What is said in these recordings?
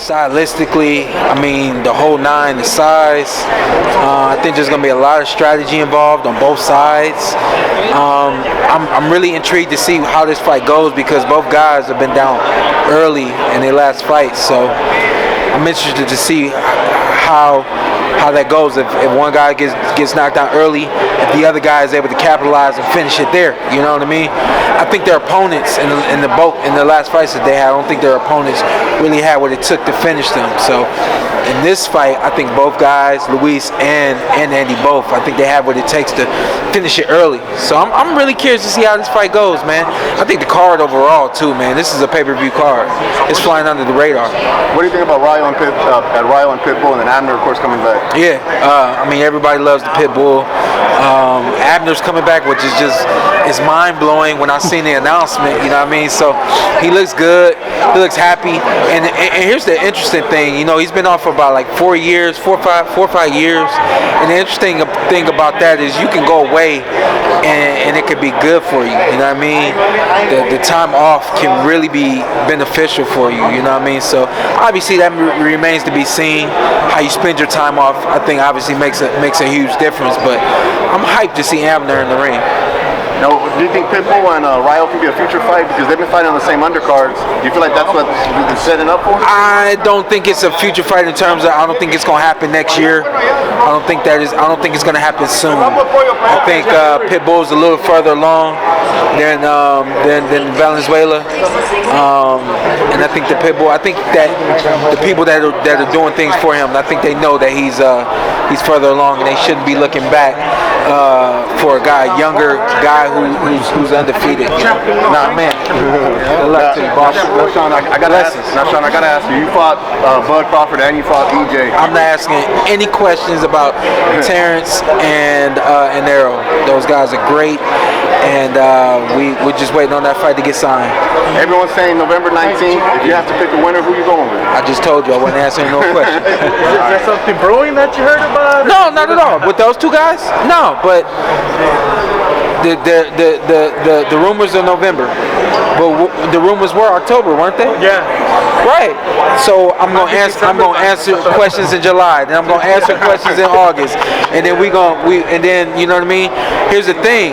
Stylistically, I mean, the whole nine, the size. I think there's going to be a lot of strategy involved on both sides. I'm really intrigued to see how this fight goes because both guys have been down early in their last fight. So I'm interested to see how that goes. If one guy gets knocked out early, if the other guy is able to capitalize and finish it there, you know what I mean? I think their opponents in the last fights that they had, I don't think their opponents really had what it took to finish them. So in this fight, I think both guys, Luis and Andy both, I think they have what it takes to finish it early. So I'm really curious to see how this fight goes, man. I think the card overall too, man. This is a pay-per-view card. It's flying under the radar. What do you think about Ryo and Pitbull, and then Abner, of course, coming back? Yeah, I mean, everybody loves the Pitbull. Abner's coming back, which is just mind-blowing when I seen the announcement, you know what I mean? So he looks good, he looks happy, and here's the interesting thing, you know, he's been off for about like 4 or 5 years, and the interesting thing about that is you can go away and it could be good for you, you know what I mean? The time off can really be beneficial for you, you know what I mean? So obviously that remains to be seen. How you spend your time off, I think obviously makes a huge difference, but I'm hyped to see Abner in the ring. Now, do you think Pitbull and Ryo could be a future fight because they've been fighting on the same undercards? Do you feel like that's what you've been setting up for? I don't think it's a future fight in terms of I don't think it's going to happen next year. I don't think it's going to happen soon. I think Pitbull's a little further along than Venezuela, and I think I think that the people that are doing things for him, I think they know that he's further along and they shouldn't be looking back for a younger guy who's undefeated. Nah, man. Good luck to you, boss. Now, Shawn, I gotta ask you. You fought Bud Crawford and you fought EJ. I'm not asking any questions about Terrence and Errol. Those guys are great, and we're just waiting on that fight to get signed. Everyone's saying November 19th. If you have to pick a winner, who you going with? I just told you I wasn't answering no questions. Is there something brewing that you heard about? No, not at all. With those two guys, no. But the rumors are November, but the rumors were October, weren't they? Yeah. Right. So I'm gonna answer questions in July, then I'm gonna answer questions in August, and then and then you know what I mean. Here's the thing,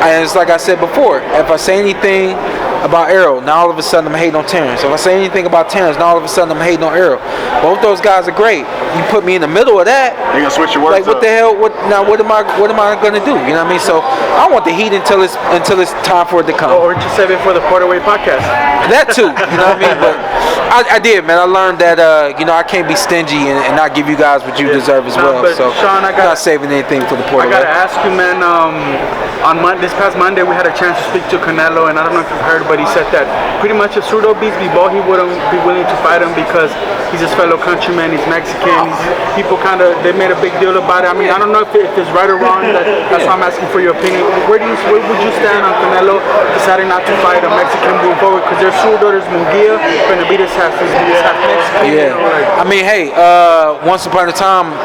and it's like I said before. If I say anything about Errol, now all of a sudden I'm hating on Terrence. If I say anything about Terrence, now all of a sudden I'm hating on Errol. Both those guys are great. You put me in the middle of that, you're gonna switch your words. Like what the hell? What am I gonna do? You know what I mean? So I want the heat until it's time for it to come. Or just save it for the Porterweight podcast. That too, you know what I mean? But I did, man. I learned that I can't be stingy and not give you guys what you deserve as well. But so Shawn, I'm not saving anything for the Porterweight. I gotta ask you, man. This past Monday, we had a chance to speak to Canelo, and I don't know if you've heard, but he said that pretty much if Zurdo beats Bivol, he wouldn't be willing to fight him because he's his fellow countryman. He's Mexican. People they made a big deal about it. I mean, I don't know if it's right or wrong. That's why I'm asking for your opinion. Where would you stand on Canelo deciding not to fight a Mexican moving forward? Because there's Zurdo, there's Munguia, Benavidez has Mexican. Yeah. I mean, hey, once upon a time,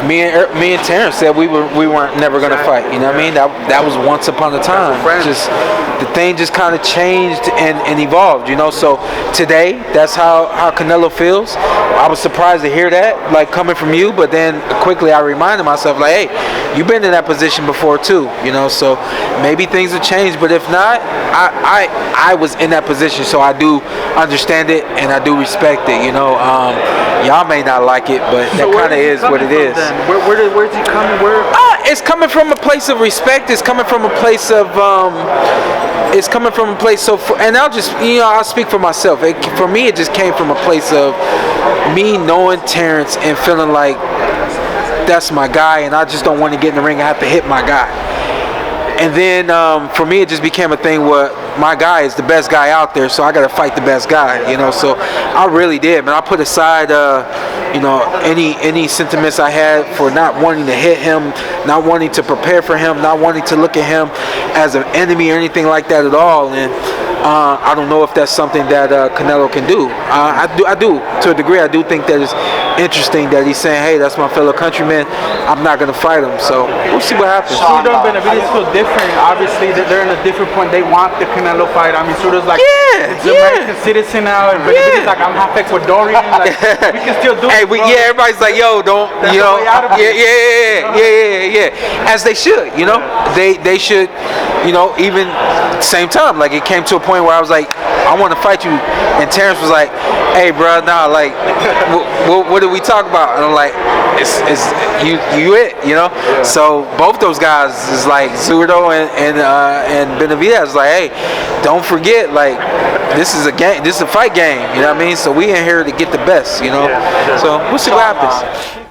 me and Terrence said we weren't never gonna fight. You know what I mean? That was once upon a time. Just the thing just kind of changed and evolved. You know. So today, that's how Canelo feels. I was surprised to hear that, like coming from you. But then quickly I reminded myself, like, hey, you've been in that position before too. You know. So maybe things have changed. But if not, I was in that position, so I do understand it and I do respect it. You know. Y'all may not like it, but that kind of is what it is. Where's he coming? It's coming from a place of respect. It's coming from a place of and I'll speak for myself. For me, it just came from a place of me knowing Terrence and feeling like that's my guy, and I just don't want to get in the ring and have to hit my guy. And then for me, it just became a thing where my guy is the best guy out there, so I got to fight the best guy, you know. So I really did, man. I put aside, any sentiments I had for not wanting to hit him, not wanting to prepare for him, not wanting to look at him as an enemy or anything like that at all. And I don't know if that's something that Canelo can do. I do to a degree. I do think that it's interesting that he's saying, "Hey, that's my fellow countryman. I'm not gonna fight him." So we'll see what happens. Zurdo and Benavidez feel different. Obviously, they're in a different point. They want the Canelo fight. I mean, Zurdo's like, it's American citizen now, and Benavidez like, I'm half Ecuadorian. Like, we can still do it. Yeah, everybody's like, "Yo, don't," That's you know. the way out of it. Yeah. As they should, you know. They should, you know. Even same time, like it came to a point where I was like, I want to fight you, and Terrence was like, "Hey, bro, nah, like, what did we talk about?" And I'm like, "It's you it, you know." Yeah. So both those guys is like Zurdo and Benavidez is like, "Hey, don't forget, like, this is a game, this is a fight game, you know what I mean? So we in here to get the best, you know." So we'll see what happens.